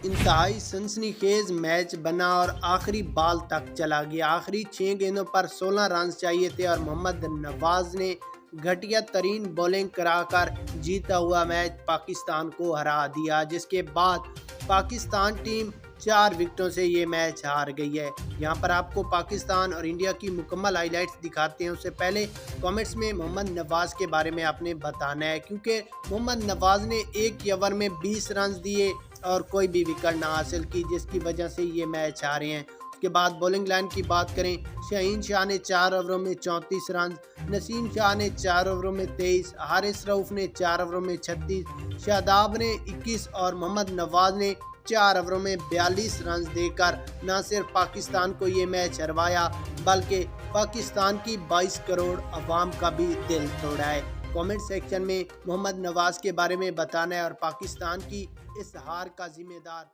انتہائی سنسنیخیز میچ بنا اور آخری بال تک چلا گیا۔ آخری 6 گیندوں پر 16 رنز چاہیے تھے اور محمد نواز نے گھٹیا ترین بولنگ کرا کر جیتا ہوا میچ پاکستان کو ہرا دیا، جس کے بعد پاکستان ٹیم 4 وکٹوں سے یہ میچ ہار گئی ہے۔ یہاں پر آپ کو پاکستان اور انڈیا کی مکمل ہائی لائٹس دکھاتے ہیں، اس سے پہلے کامنٹس میں محمد نواز کے بارے میں آپ نے بتانا ہے، کیونکہ محمد نواز نے ایک ہی اوور میں 20 رنز دیے اور کوئی بھی وکٹ نہ حاصل کی، جس کی وجہ سے یہ میچ ہارے ہیں۔ اس کے بعد بولنگ لائن کی بات کریں، شاہین شاہ نے 4 اووروں میں 34 رنز، نسیم شاہ نے 4 اووروں میں 23، حارث رؤف نے 4 اووروں میں 36، شاداب نے 21 اور محمد نواز نے 4 اووروں میں 42 رنز دے کر نہ صرف پاکستان کو یہ میچ ہروایا بلکہ پاکستان کی 22 کروڑ عوام کا بھی دل توڑا ہے۔ کامنٹ سیکشن میں محمد نواز کے بارے میں بتانا ہے اور پاکستان کی اس ہار کا ذمہ دار